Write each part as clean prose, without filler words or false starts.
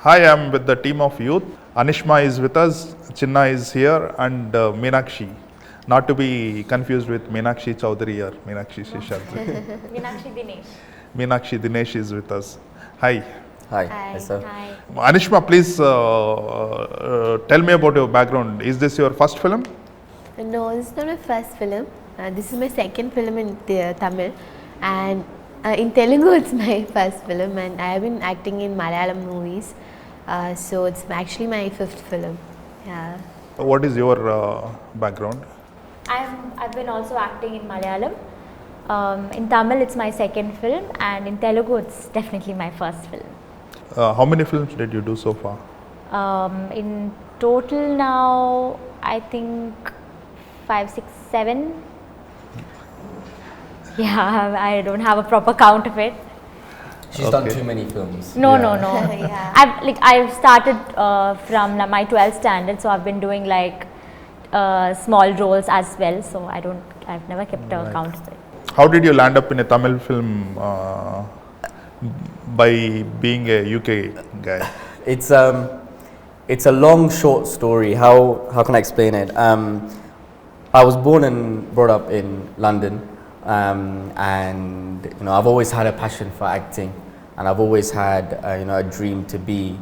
Hi, I'm with the team of youth. Anishma is with us, Chinna is here, and Meenakshi. Not to be confused with Meenakshi Chowdhury or Meenakshi Seshadri. Meenakshi Dinesh. Meenakshi Dinesh is with us. Hi. Hi. Hi. Sir. Hi. Anishma, please tell me about your background. Is this your first film? No, this is not my first film. This is my second film in Tamil, and in Telugu it's my first film, and I have been acting in Malayalam movies. So it's actually my fifth film. Yeah. What is your background? I've been also acting in Malayalam. In Tamil, it's my second film, and in Telugu, it's definitely my first film. How many films did you do so far? In total now, I think 5, 6, 7. Yeah, I don't have a proper count of it. She's done too many films. No. Yeah. I've started from my 12th standard, so I've been doing like small roles as well. So I've never kept a count of it. How did you land up in a Tamil film by being a UK guy? It's a long, short story. How can I explain it? I was born and brought up in London, and I've always had a passion for acting, and I've always had a dream to be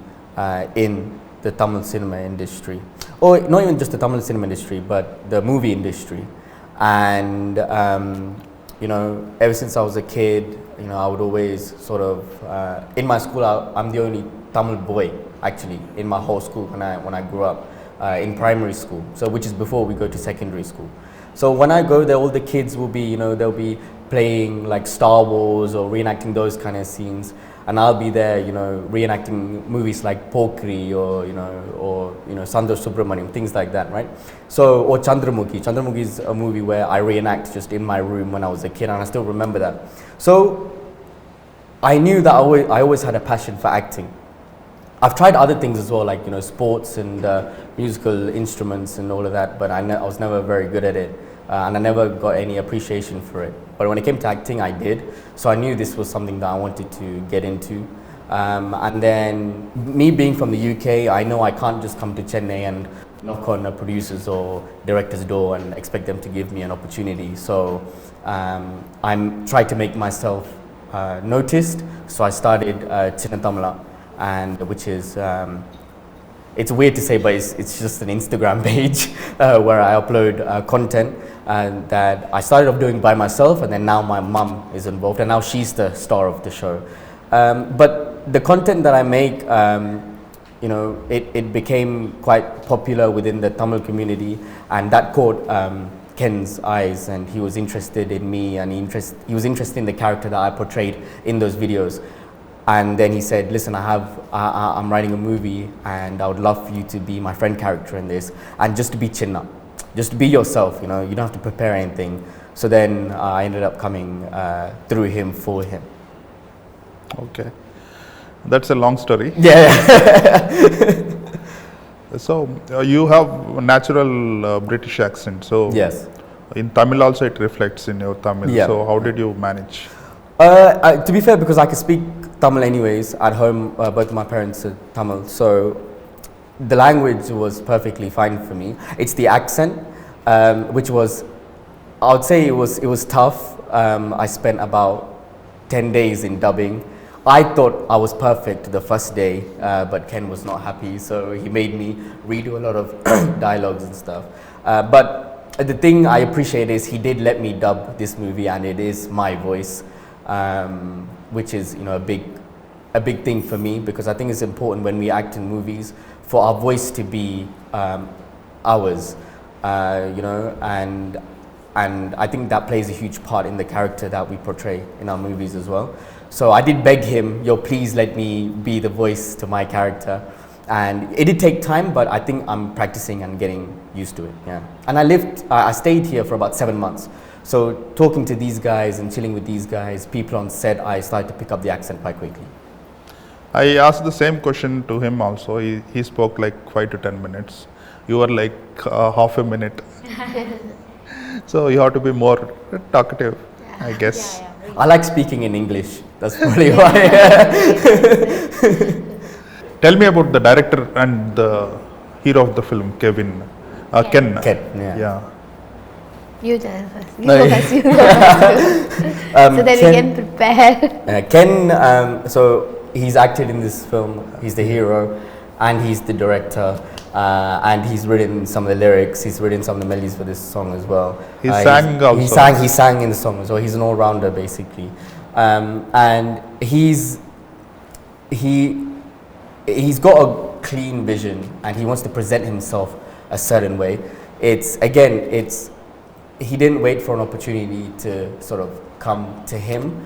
in the Tamil cinema industry, or not even just the Tamil cinema industry, but the movie industry. And ever since I was a kid, I would always sort of in my school. I'm the only Tamil boy actually in my whole school when I grew up in primary school. So which is before we go to secondary school. So when I go there, all the kids will be, they'll be playing like Star Wars or reenacting those kind of scenes, and I'll be there, reenacting movies like Pokri or Sandosh Subramaniam, things like that, right? So, or Chandramukhi. Chandramukhi is a movie where I reenact just in my room when I was a kid, and I still remember that. So, I knew that I always had a passion for acting. I've tried other things as well, like sports and musical instruments and all of that, but I was never very good at it, and I never got any appreciation for it. But when it came to acting, I did. So I knew this was something that I wanted to get into. And then me being from the UK, I know I can't just come to Chennai and knock on a producer's or director's door and expect them to give me an opportunity. So I'm trying to make myself noticed. So I started Chinna, and which is it's weird to say, but it's just an Instagram page where I upload content that I started off doing by myself, and then now my mum is involved, and now she's the star of the show. But the content that I make, it became quite popular within the Tamil community, and that caught Ken's eyes, and he was interested in me, and he was interested in the character that I portrayed in those videos. And then he said, listen, I'm writing a movie, and I would love for you to be my friend character in this, and just to be Chinna, just to be yourself, you don't have to prepare anything. So then I ended up coming through him for him. Okay. That's a long story. Yeah. So you have a natural British accent. So Yes. in Tamil also it reflects in your Tamil. Yeah. So how did you manage? To be fair, because I could speak Tamil anyways, at home both my parents are Tamil, so the language was perfectly fine for me. It's the accent, which was, I would say it was tough. I spent about 10 days in dubbing. I thought I was perfect the first day, but Ken was not happy, so he made me redo a lot of dialogues and stuff. But the thing I appreciate is he did let me dub this movie, and it is my voice. Which is a big thing for me, because I think it's important when we act in movies for our voice to be ours, and I think that plays a huge part in the character that we portray in our movies as well. So I did beg him, please let me be the voice to my character, and it did take time, but I think I'm practicing and getting used to it. Yeah, and I stayed here for about 7 months. So talking to these guys and chilling with these guys, people on set, I started to pick up the accent quite quickly. I asked the same question to him also. He spoke like 5 to 10 minutes. You were like half a minute. So you have to be more talkative, I guess. Yeah. I like speaking in English. That's probably why. Tell me about the director and the hero of the film, Ken. Ken, yeah. You tell first. You No, go you- first. You go first. So that we can prepare. Ken, so he's acted in this film, he's the hero, and he's the director, and he's written some of the lyrics, he's written some of the melodies for this song as well. He sang also. He sang in the song as well, he's an all-rounder basically. And he's got a clean vision, and he wants to present himself a certain way. He didn't wait for an opportunity to sort of come to him.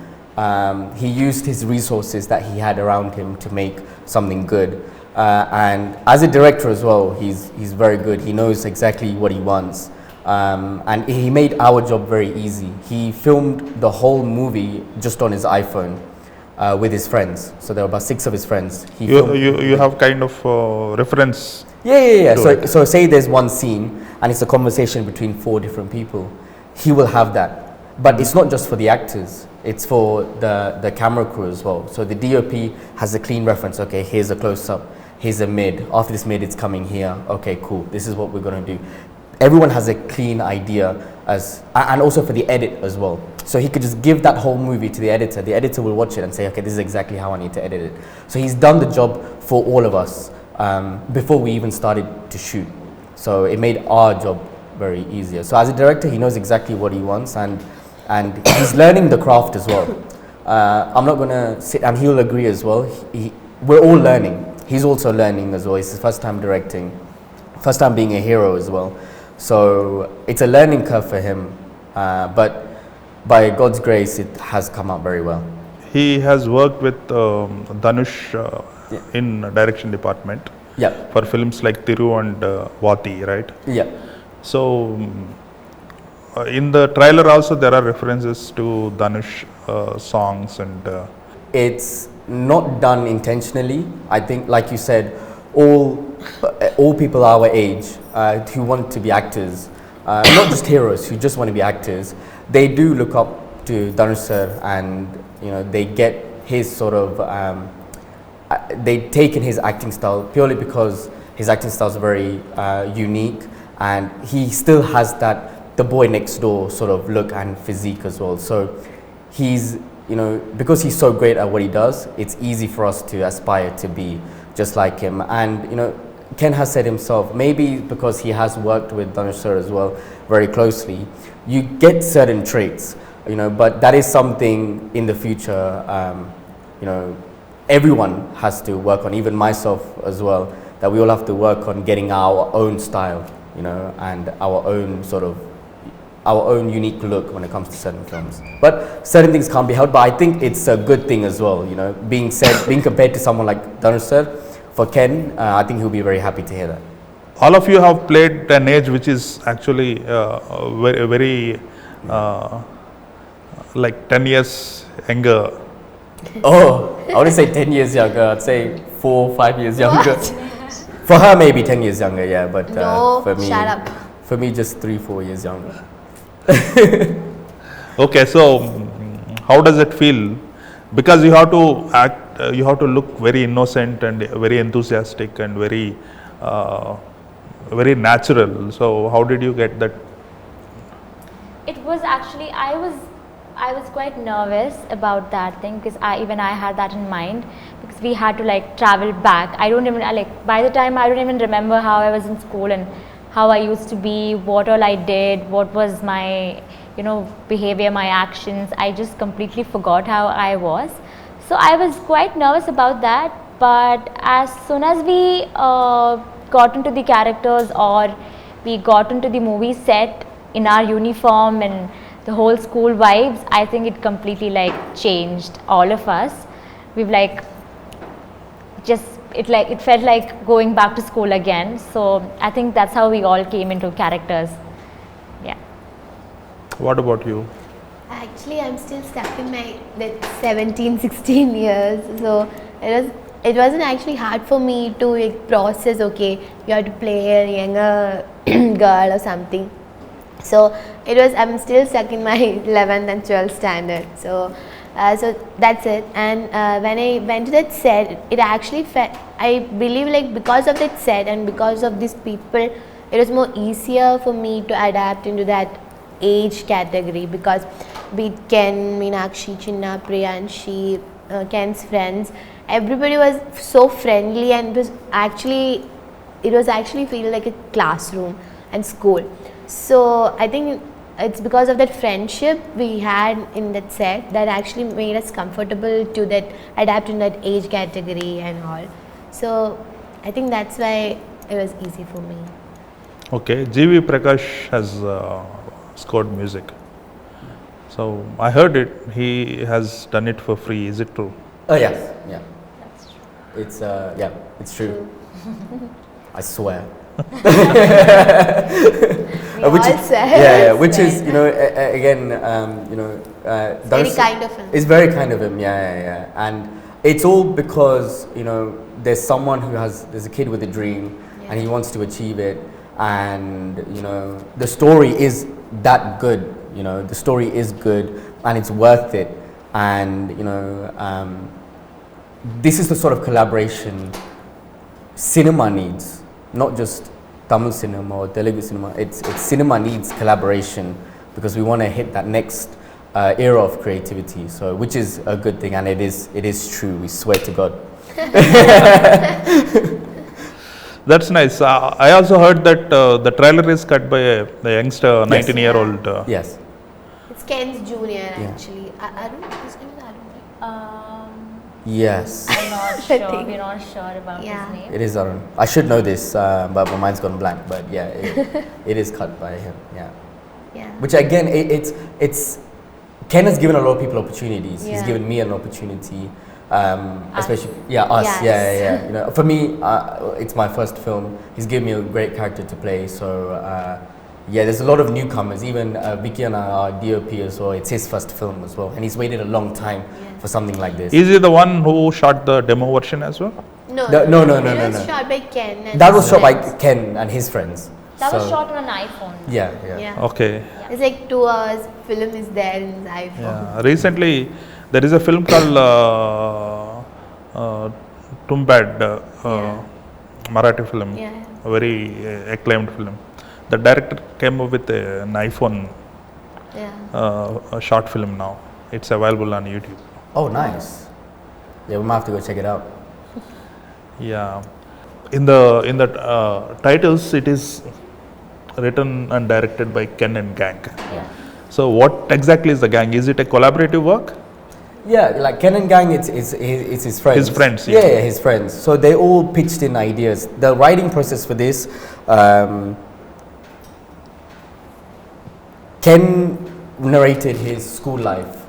He used his resources that he had around him to make something good. And as a director as well, he's very good. He knows exactly what he wants. And he made our job very easy. He filmed the whole movie just on his iPhone with his friends. So there were about 6 of his friends. You have kind of reference. Yeah. to it. So say there's one scene and it's a conversation between 4 different people. He will have that. But it's not just for the actors. It's for the camera crew as well. So the DOP has a clean reference. Okay, here's a close-up. Here's a mid. After this mid, it's coming here. Okay, cool. This is what we're going to do. Everyone has a clean idea and also for the edit as well. So he could just give that whole movie to the editor. The editor will watch it and say, okay, this is exactly how I need to edit it. So he's done the job for all of us before we even started to shoot. So it made our job very easier. So as a director, he knows exactly what he wants, and he's learning the craft as well. I'm not going to sit, and he'll agree as well. We're all learning. He's also learning as well. It's his first time directing, first time being a hero as well. So it's a learning curve for him, but by God's grace, it has come out very well. He has worked with Dhanush in direction department Yeah, for films like Thiru and Vati, right? yeah. So in the trailer also there are references to Dhanush songs and It's not done intentionally. I think, like you said, all people our age who want to be actors, not just heroes, who just want to be actors, they do look up to Dhanush sir, and they get his sort of they take in his acting style purely because his acting style is very unique, and he still has that the boy next door sort of look and physique as well. So he's because he's so great at what he does, it's easy for us to aspire to be just like him. And Ken has said himself, maybe because he has worked with Dhanush sir as well very closely, you get certain traits, but that is something in the future, everyone has to work on, even myself as well, that we all have to work on getting our own style, and our own unique look when it comes to certain films. But certain things can't be helped, but I think it's a good thing as well, being compared to someone like Dhanush sir. For Ken, I think he'll be very happy to hear that. all of you have played an age which is actually very like 10 years younger. Oh, I wouldn't say 10 years younger, I'd say 4 or 5 years younger. For her, maybe 10 years younger, yeah, but No, for me, shut up. For me, just 3-4 years younger. Okay, so how does it feel? Because you have to act, you have to look very innocent and very enthusiastic and very natural. So how did you get that? It was actually, I was quite nervous about that thing, because even I had that in mind, because we had to like travel back. I don't even by the time I don't even remember how I was in school and how I used to be, what all I did, what was my behavior, my actions. I just completely forgot how I was. So I was quite nervous about that. But as soon as we got into the characters, or we got into the movie set in our uniform and the whole school vibes, I think it completely changed all of us. We've it felt like going back to school again. So I think that's how we all came into characters. Yeah. What about you? Actually, I'm still stuck in my 17, 16 years. So it wasn't actually hard for me to process, okay, you have to play a younger girl or something. So I'm still stuck in my 11th and 12th standard. So So that's it. And when I went to that set, it actually felt, I believe like because of that set and because of these people, it was more easier for me to adapt into that age category, because be it Ken, Meenakshi, Chinna, Priyanshi, Ken's friends, everybody was so friendly, and it was actually feel like a classroom and school. So I think it's because of that friendship we had in that set that actually made us comfortable to that adapt in that age category and all. So I think that's why it was easy for me. Okay, Jeevi Prakash has scored music. So I heard it. He has done it for free. Is it true? Oh yes, yeah. That's true. It's it's true. I swear. We all Yeah, which is again very kind of him. It's very kind of him, yeah, and it's all because there's there's a kid with a dream, and he wants to achieve it, and the story is that good, the story is good, and it's worth it, and this is the sort of collaboration cinema needs, not just Tamil cinema or Telugu cinema. It's cinema needs collaboration, because we want to hit that next era of creativity. So, which is a good thing, and it is true. We swear to God. That's nice. I also heard that the trailer is cut by a youngster, 19-year-old. Yes. It's Ken's junior actually. Arun, his name is Arun, right? Yes. I'm not sure. We're not sure about Yeah. his name. It is Arun. I should know this, but my mind's gone blank. But yeah, it is cut by him. Yeah. Yeah. Which again, it's Ken has given a lot of people opportunities. He's Yeah. given me an opportunity, especially us. Yes. Yeah. For me, it's my first film. He's given me a great character to play. So there's a lot of newcomers. Even Vicky and our DOP as well. It's his first film as well, and he's waited a long time for something like this. Is he the one who shot the demo version as well? No. It was shot by Ken. And That his was shot by friends. Ken and his friends. That was So, shot on an iPhone. Yeah. Yeah. Okay. It's like 2 hours. Film is there in his iPhone. Yeah. Recently, there is a film called Tumbad, Marathi film, Yeah. a very acclaimed film. The director came up with an iPhone Yeah. a short film now. It's available on YouTube. Oh, nice. Yeah, we might have to go check it out. Yeah. In the titles, it is written and directed by Ken and Gang. Yeah. So, what exactly is the gang? Is it a collaborative work? Yeah, like Ken and Gang, it's his friends. His friends, yeah. Yeah, his friends. So they all pitched in ideas. The writing process for this, Ken narrated his school life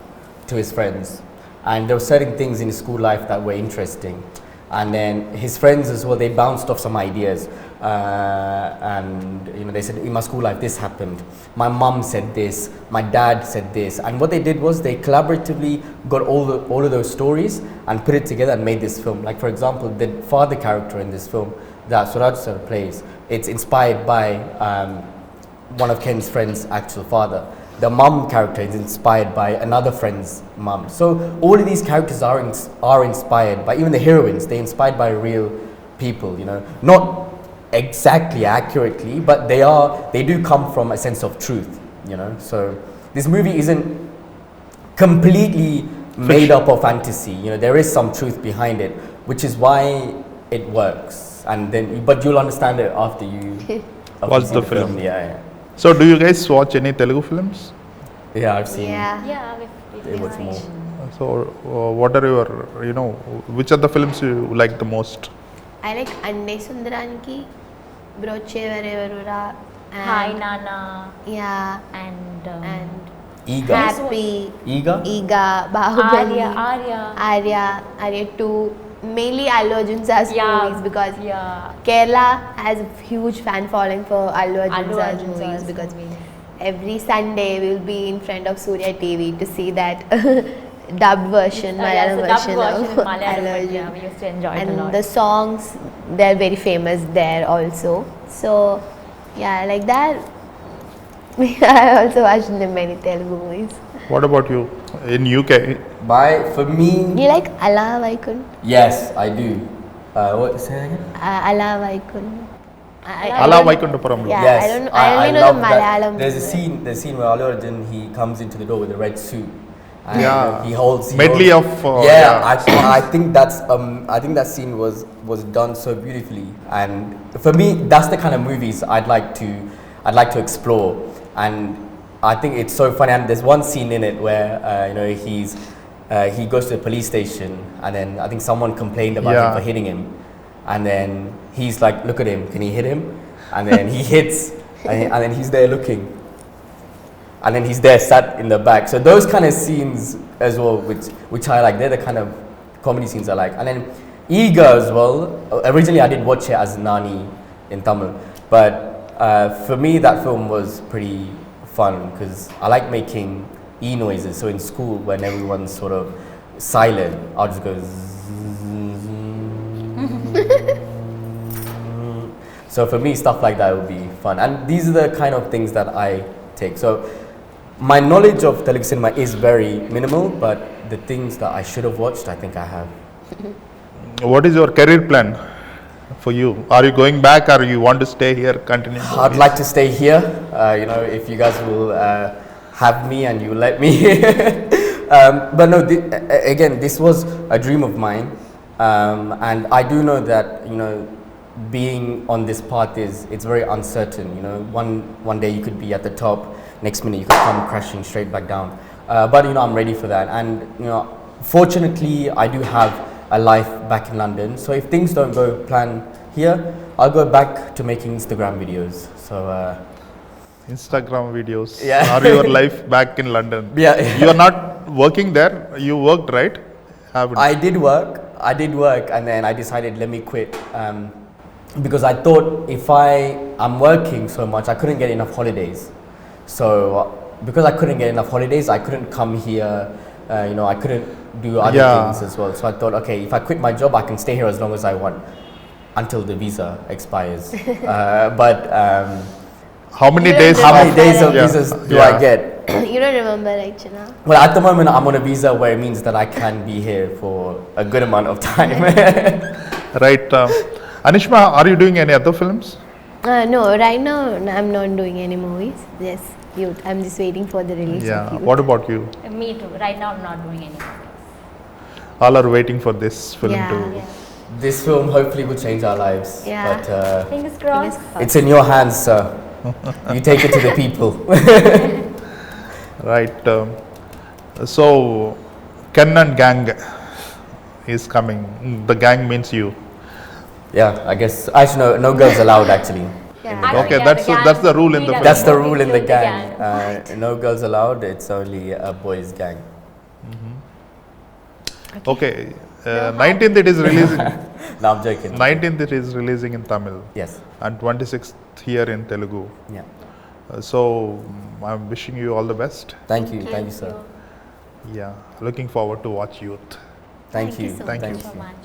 to his friends, and there were certain things in his school life that were interesting. And then his friends as well, they bounced off some ideas, and they said, in my school life this happened, my mom said this, my dad said this, and what they did was they collaboratively got all of those stories and put it together and made this film. Like for example, the father character in this film that Suraj sir plays, it's inspired by one of Ken's friend's actual father. The mum character is inspired by another friend's mum. So all of these characters are inspired by, even the heroines, they're inspired by real people, not exactly accurately, but they do come from a sense of truth, So this movie isn't completely made up of fantasy, there is some truth behind it, which is why it works. And then, but you'll understand it after you Watch see the film. Yeah. So, do you guys watch any Telugu films? Yeah, I've seen. Yeah. Yeah, It was more. So, what are your, which are the films you like the most? I like Anne Sundaraniki, Broche Varevarura, Hi Nana yeah, and and Eager. Happy, Eager? Iga, Bahubali, Arya 2, mainly Allu Arjun sir's movies, because Kerala has a huge fan following for Allu Arjun sir's movies, because every Sunday we will be in front of Surya TV to see that dubbed version, Malayalam version of Allu Arjun. we used to enjoy it a And lot. the songs, they're very famous there also. So, yeah, like that. I also watched many Telugu movies. What about you? in UK? For me, Do you like Allah Vaikun? yes, I do. What say that again? Allah Vaikun. Ala Vaikundapuram. Yeah, Yes, I don't know. I only know love the that. Malayalam. There's a scene where Allu Arjun, he comes into the door with a red suit. And Yeah. he holds Medley holds- of, yeah, yeah. I think that scene was done so beautifully, and for me that's the kind of movies I'd like to explore. And I think it's so funny, and there's one scene in it where he goes to the police station, and then I think someone complained about him Yeah. for hitting him, and then he's like, look at him, can he hit him? And then he hits, and then he's there looking, and then he's there sat in the back. So those kind of scenes as well, which I like, they're the kind of comedy scenes I like. And then Eager as well, originally I did watch it as Nani in Tamil, but for me that film was pretty fun because I like making E noises. So in school when everyone's sort of silent, I'll just go so for me stuff like that would be fun, and these are the kind of things that I take. So my knowledge of Telugu cinema is very minimal, but the things that I should have watched, I think I have. What is your career plan for you? Are you going back or you want to stay here, continue? I'd like to stay here, if you guys will have me and you let me. But no, again, this was a dream of mine, and I do know that, being on this path it's very uncertain. One day you could be at the top, next minute you could come crashing straight back down. But I'm ready for that, and fortunately I do have a life back in London. So if things don't go plan here, I'll go back to making Instagram videos. So Instagram videos. Yeah. Are your life back in London? Yeah. You are not working there. You worked, right? Haven't? I did work, and then I decided let me quit. Because I thought if I'm working so much, I couldn't get enough holidays. So because I couldn't get enough holidays, I couldn't come here. I couldn't do other Yeah. things as well. So I thought, okay, if I quit my job, I can stay here as long as I want until the visa expires. But How many You don't days? know. how many days of Yeah. visas do Yeah. I get? You don't remember, right, Chinna? Well, at the moment, I'm on a visa where it means that I can be here for a good amount of time. Right. Anishma, are you doing any other films? No, right now I'm not doing any movies. Yes, I'm just waiting for the release Yeah. of Youth. What about you? Me too. Right now, I'm not doing anything. All are waiting for this film Yeah. to. Yeah. This film hopefully will change our lives. Yeah. But Fingers Fingers crossed. crossed. it's in your hands, sir. You take it to the people. Right. So, Ken and Gang is coming. The gang means you. Yeah, I guess. Actually, no girls allowed, actually. Yeah. Okay, Yeah, that's the gang. that's the rule in the We film. That's the rule in the The gang. gang. No girls allowed. It's only a boys' gang. Okay. 19th it is releasing. No, I'm joking. 19th it is releasing in Tamil Yes. and 26th here in Telugu. Yeah. So I'm wishing you all the best. Thank you. Thank you, sir. Yeah, looking forward to watch Youth. Thank you. so Thank you. so much.